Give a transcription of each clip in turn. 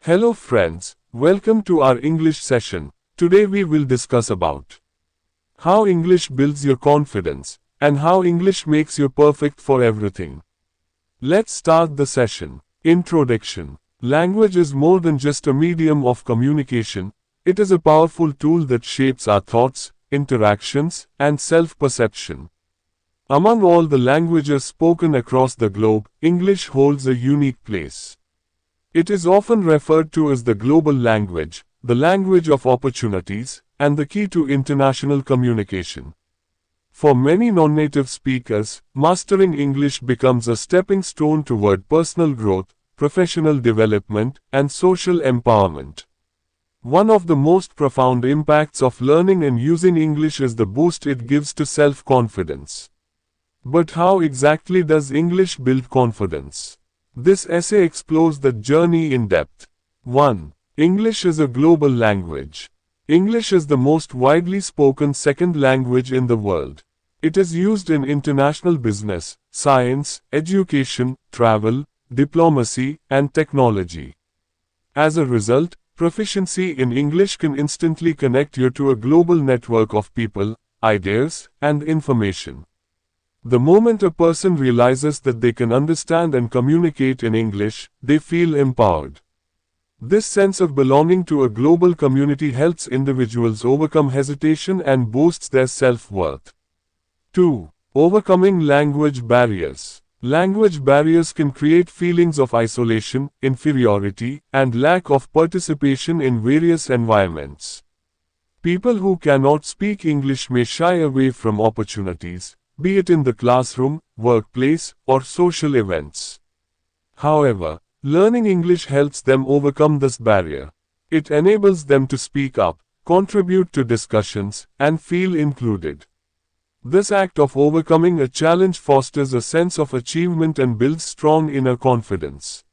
Hello friends, welcome to our English session. Today we will discuss about how English builds your confidence and how English makes you perfect for everything. Let's start the session. Introduction. Language is more than just a medium of communication. It is a powerful tool that shapes our thoughts, interactions, and self-perception. Among all the languages spoken across the globe, English holds a unique place. It is often referred to as the global language, the language of opportunities, and the key to international communication. For many non-native speakers, mastering English becomes a stepping stone toward personal growth, professional development, and social empowerment. One of the most profound impacts of learning and using English is the boost it gives to self-confidence. But how exactly does English build confidence? This essay explores that journey in depth. 1. English is a global language. English is the most widely spoken second language in the world. It is used in international business, science, education, travel, diplomacy, and technology. As a result, proficiency in English can instantly connect you to a global network of people, ideas, and information. The moment a person realizes that they can understand and communicate in English, they feel empowered. This sense of belonging to a global community helps individuals overcome hesitation and boosts their self-worth. 2. Overcoming language barriers. Language barriers can create feelings of isolation, inferiority, and lack of participation in various environments. People who cannot speak English may shy away from opportunities, be it in the classroom, workplace, or social events. However, learning English helps them overcome this barrier. It enables them to speak up, contribute to discussions, and feel included. This act of overcoming a challenge fosters a sense of achievement and builds strong inner confidence.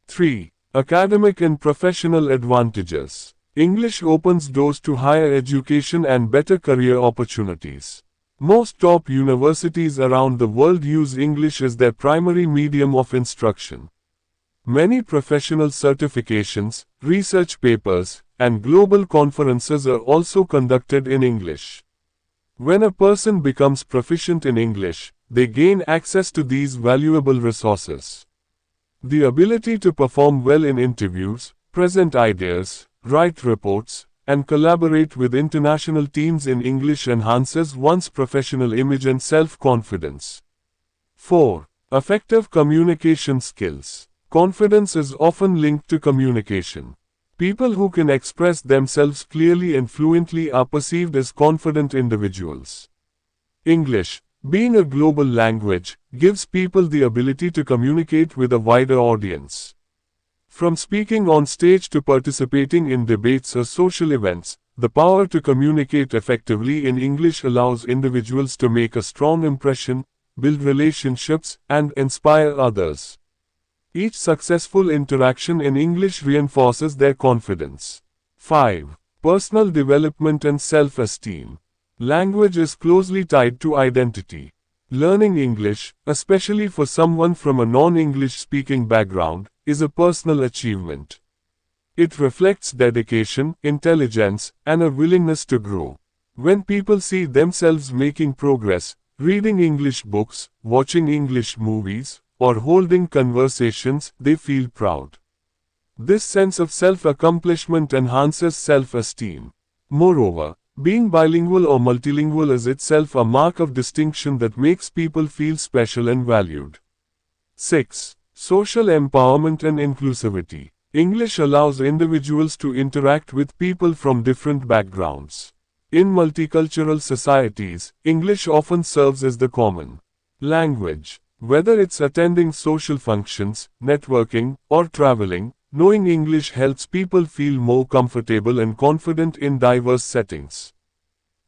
3. Academic and professional advantages. English opens doors to higher education and better career opportunities. Most top universities around the world use English as their primary medium of instruction. Many professional certifications, research papers, and global conferences are also conducted in English. When a person becomes proficient in English, they gain access to these valuable resources. The ability to perform well in interviews, present ideas, write reports, and collaborate with international teams in English enhances one's professional image and self-confidence. 4. Effective communication skills. Confidence is often linked to communication. People who can express themselves clearly and fluently are perceived as confident individuals. English, being a global language, gives people the ability to communicate with a wider audience. From speaking on stage to participating in debates or social events, the power to communicate effectively in English allows individuals to make a strong impression, build relationships, and inspire others. Each successful interaction in English reinforces their confidence. 5. Personal development and self-esteem. Language is closely tied to identity. Learning English, especially for someone from a non-English speaking background, is a personal achievement. It reflects dedication, intelligence, and a willingness to grow. When people see themselves making progress, reading English books, watching English movies, or holding conversations, they feel proud. This sense of self-accomplishment enhances self-esteem. Moreover, being bilingual or multilingual is itself a mark of distinction that makes people feel special and valued. 6. Social empowerment and inclusivity. English allows individuals to interact with people from different backgrounds. In multicultural societies, English often serves as the common language. Whether it's attending social functions, networking, or traveling, knowing English helps people feel more comfortable and confident in diverse settings.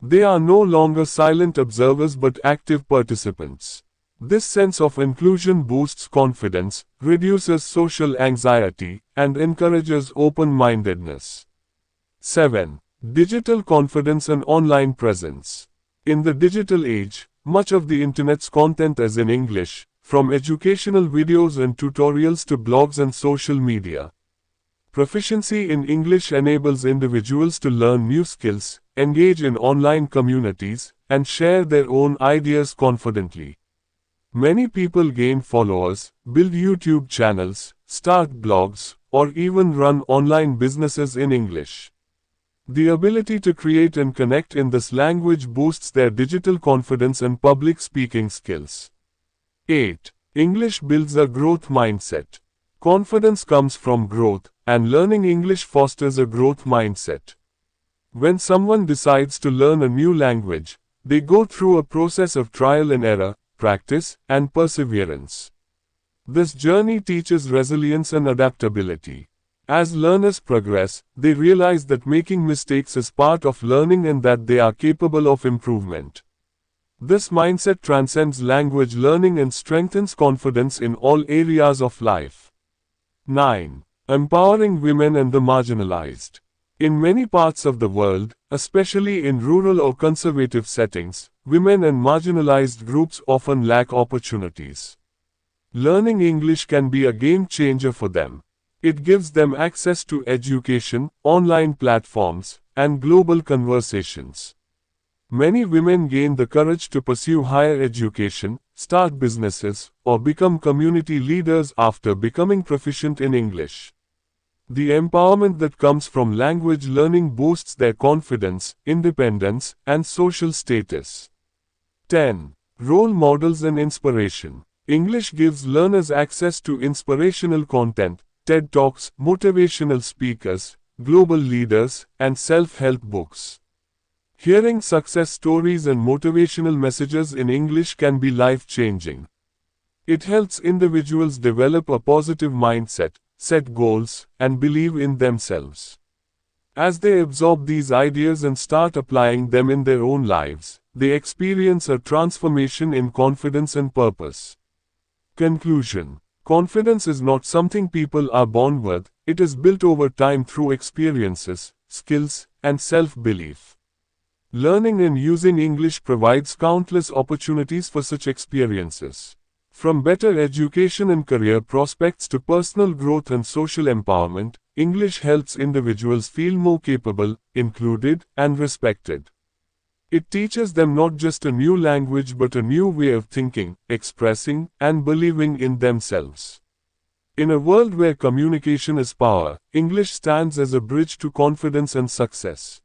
They are no longer silent observers but active participants. This sense of inclusion boosts confidence, reduces social anxiety, and encourages open-mindedness. 7. Digital confidence and online presence. In the digital age, much of the internet's content is in English, from educational videos and tutorials to blogs and social media. Proficiency in English enables individuals to learn new skills, engage in online communities, and share their own ideas confidently. Many people gain followers, build YouTube channels, start blogs, or even run online businesses in English. The ability to create and connect in this language boosts their digital confidence and public speaking skills. 8. English builds a growth mindset. Confidence comes from growth, and learning English fosters a growth mindset. When someone decides to learn a new language, they go through a process of trial and error, practice, and perseverance. This journey teaches resilience and adaptability. As learners progress, they realize that making mistakes is part of learning and that they are capable of improvement. This mindset transcends language learning and strengthens confidence in all areas of life. 9. Empowering women and the marginalized. In many parts of the world, especially in rural or conservative settings, women and marginalized groups often lack opportunities. Learning English can be a game changer for them. It gives them access to education, online platforms, and global conversations. Many women gain the courage to pursue higher education, start businesses, or become community leaders after becoming proficient in English. The empowerment that comes from language learning boosts their confidence, independence, and social status. 10. Role models and inspiration. English gives learners access to inspirational content, TED Talks, motivational speakers, global leaders, and self-help books. Hearing success stories and motivational messages in English can be life-changing. It helps individuals develop a positive mindset, set goals, and believe in themselves. As they absorb these ideas and start applying them in their own lives, they experience a transformation in confidence and purpose. Conclusion. Confidence is not something people are born with, it is built over time through experiences, skills, and self-belief. Learning and using English provides countless opportunities for such experiences. From better education and career prospects to personal growth and social empowerment, English helps individuals feel more capable, included, and respected. It teaches them not just a new language but a new way of thinking, expressing, and believing in themselves. In a world where communication is power, English stands as a bridge to confidence and success.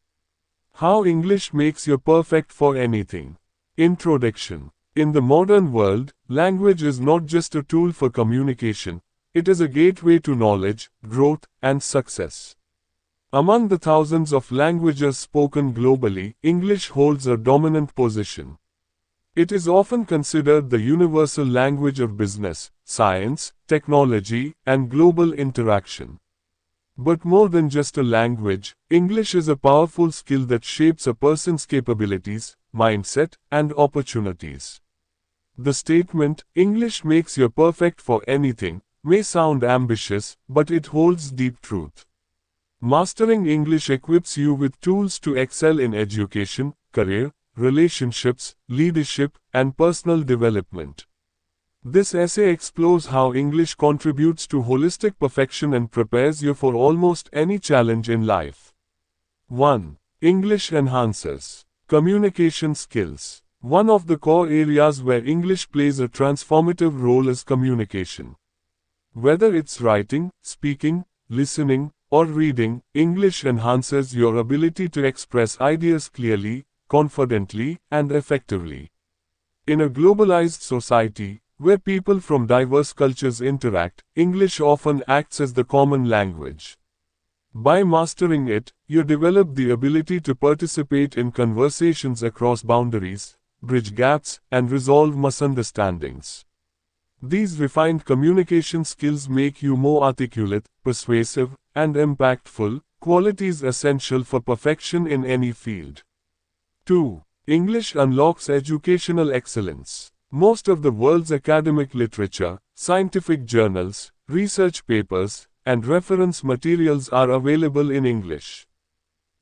How English makes you perfect for anything. Introduction. In the modern world, language is not just a tool for communication, it is a gateway to knowledge, growth, and success. Among the thousands of languages spoken globally, English holds a dominant position. It is often considered the universal language of business, science, technology, and global interaction. But more than just a language, English is a powerful skill that shapes a person's capabilities, mindset, and opportunities. The statement, "English makes you perfect for anything," may sound ambitious, but it holds deep truth. Mastering English equips you with tools to excel in education, career, relationships, leadership, and personal development. This essay explores how English contributes to holistic perfection and prepares you for almost any challenge in life. 1. English enhances communication skills. One of the core areas where English plays a transformative role is communication. Whether it's writing, speaking, listening, or reading, English enhances your ability to express ideas clearly, confidently, and effectively. In a globalized society, where people from diverse cultures interact, English often acts as the common language. By mastering it, you develop the ability to participate in conversations across boundaries, bridge gaps, and resolve misunderstandings. These refined communication skills make you more articulate, persuasive, and impactful, qualities essential for perfection in any field. 2. English unlocks educational excellence. Most of the world's academic literature, scientific journals, research papers, and reference materials are available in English.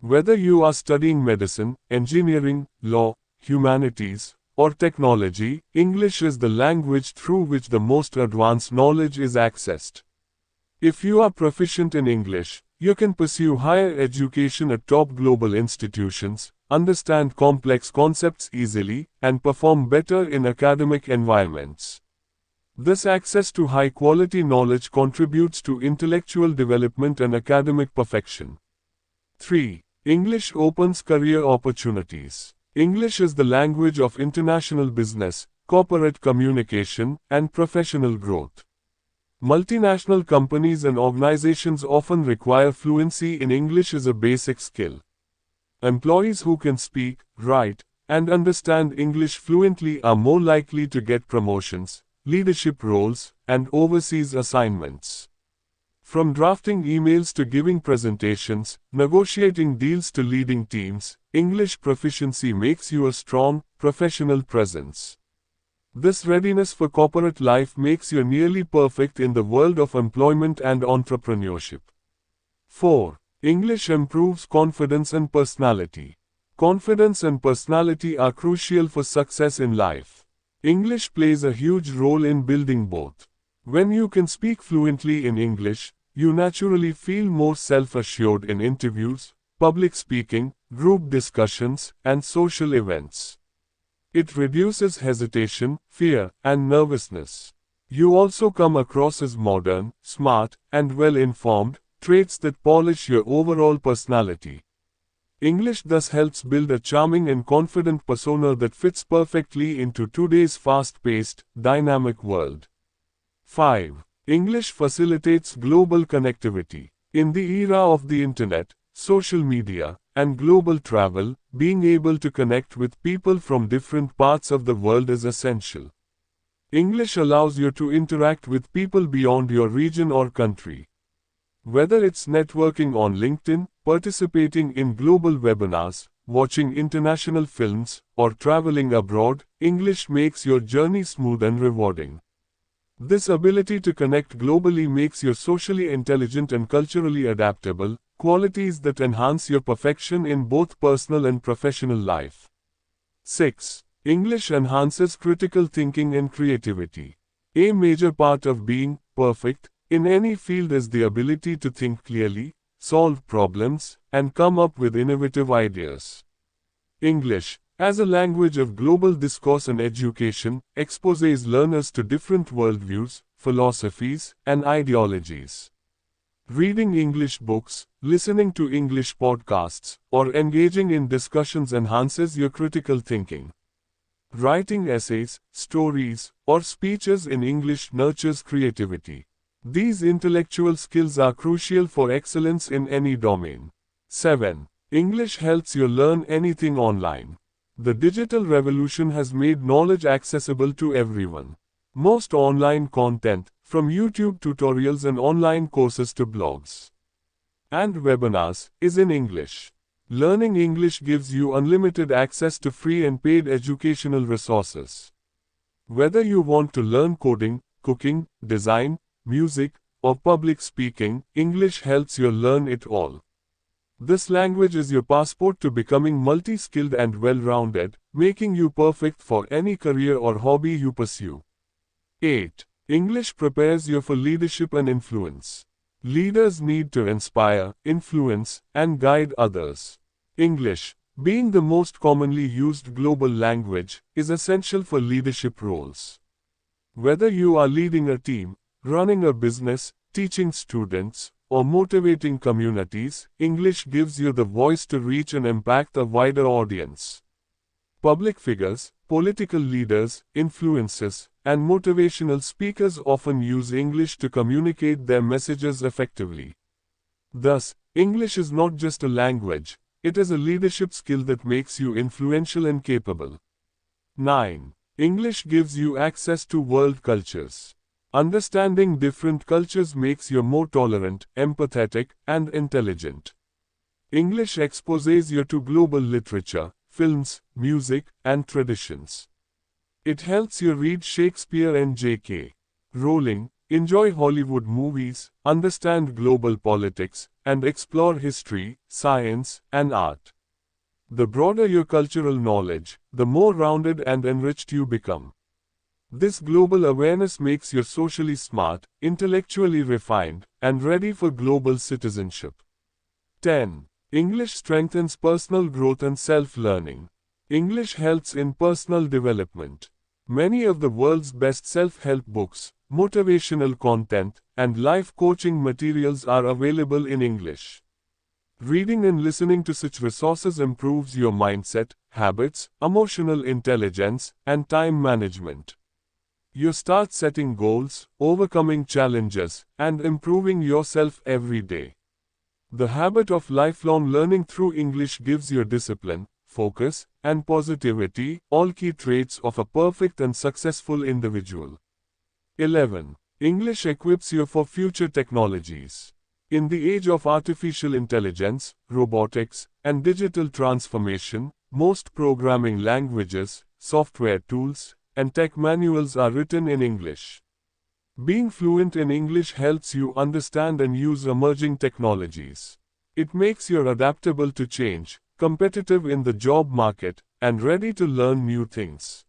Whether you are studying medicine, engineering, law, humanities, or technology, English is the language through which the most advanced knowledge is accessed. If you are proficient in English, you can pursue higher education at top global institutions, understand complex concepts easily, and perform better in academic environments. This access to high-quality knowledge contributes to intellectual development and academic perfection. 3. English opens career opportunities. English is the language of international business, corporate communication, and professional growth. Multinational companies and organizations often require fluency in English as a basic skill. Employees who can speak, write, and understand English fluently are more likely to get promotions, leadership roles, and overseas assignments. From drafting emails to giving presentations, negotiating deals to leading teams, English proficiency makes you a strong, professional presence. This readiness for corporate life makes you nearly perfect in the world of employment and entrepreneurship. 4. English improves confidence and personality. Confidence and personality are crucial for success in life. English plays a huge role in building both. When you can speak fluently in English, you naturally feel more self-assured in interviews, public speaking, group discussions, and social events. It reduces hesitation, fear, and nervousness. You also come across as modern, smart, and well-informed, traits that polish your overall personality. English thus helps build a charming and confident persona that fits perfectly into today's fast-paced, dynamic world. 5. English facilitates global connectivity. In the era of the internet, social media, and global travel, being able to connect with people from different parts of the world is essential. English allows you to interact with people beyond your region or country. Whether it's networking on LinkedIn, participating in global webinars, watching international films, or traveling abroad, English makes your journey smooth and rewarding. This ability to connect globally makes you socially intelligent and culturally adaptable, qualities that enhance your perfection in both personal and professional life. 6. English enhances critical thinking and creativity. A major part of being perfect in any field is the ability to think clearly, solve problems, and come up with innovative ideas. English, as a language of global discourse and education, exposes learners to different worldviews, philosophies, and ideologies. Reading English books, listening to English podcasts, or engaging in discussions enhances your critical thinking. Writing essays, stories, or speeches in English nurtures creativity. These intellectual skills are crucial for excellence in any domain. 7. English helps you learn anything online. The digital revolution has made knowledge accessible to everyone. Most online content, from YouTube tutorials and online courses to blogs and webinars, is in English. Learning English gives you unlimited access to free and paid educational resources. Whether you want to learn coding, cooking, design, music, or public speaking, English helps you learn it all. This language is your passport to becoming multi-skilled and well-rounded, making you perfect for any career or hobby you pursue. 8. English prepares you for leadership and influence. Leaders need to inspire, influence, and guide others. English, being the most commonly used global language, is essential for leadership roles. Whether you are leading a team, running a business, teaching students, or motivating communities, English gives you the voice to reach and impact a wider audience. Public figures, political leaders, influencers, and motivational speakers often use English to communicate their messages effectively. Thus, English is not just a language, it is a leadership skill that makes you influential and capable. 9. English gives you access to world cultures. Understanding different cultures makes you more tolerant, empathetic, and intelligent. English exposes you to global literature, films, music, and traditions. It helps you read Shakespeare and J.K. Rowling, enjoy Hollywood movies, understand global politics, and explore history, science, and art. The broader your cultural knowledge, the more rounded and enriched you become. This global awareness makes you socially smart, intellectually refined, and ready for global citizenship. 10. English strengthens personal growth and self-learning. English helps in personal development. Many of the world's best self-help books, motivational content, and life coaching materials are available in English. Reading and listening to such resources improves your mindset, habits, emotional intelligence, and time management. You start setting goals, overcoming challenges, and improving yourself every day. The habit of lifelong learning through English gives you discipline, focus, and positivity, all key traits of a perfect and successful individual. 11. English equips you for future technologies. In the age of artificial intelligence, robotics, and digital transformation, most programming languages, software tools, and tech manuals are written in English. Being fluent in English helps you understand and use emerging technologies. It makes you adaptable to change, competitive in the job market, and ready to learn new things.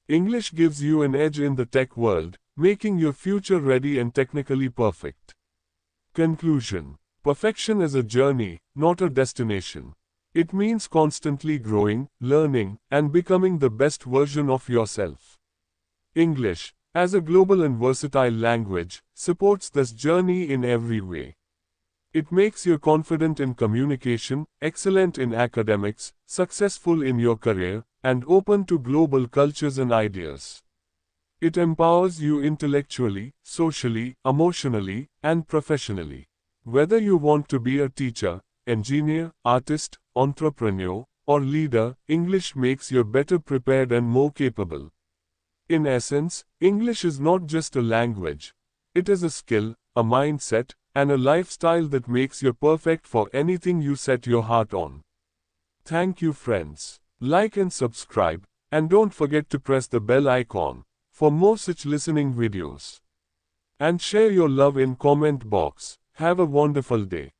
English gives you an edge in the tech world, making you future ready and technically perfect. Conclusion. Perfection is a journey, not a destination. It means constantly growing, learning, and becoming the best version of yourself. English, as a global and versatile language, supports this journey in every way. It makes you confident in communication, excellent in academics, successful in your career, and open to global cultures and ideas. It empowers you intellectually, socially, emotionally, and professionally. Whether you want to be a teacher, engineer, artist, entrepreneur, or leader, English makes you better prepared and more capable. In essence, English is not just a language. It is a skill, a mindset, and a lifestyle that makes you perfect for anything you set your heart on. Thank you, friends. Like and subscribe, and don't forget to press the bell icon for more such listening videos. And share your love in comment box. Have a wonderful day.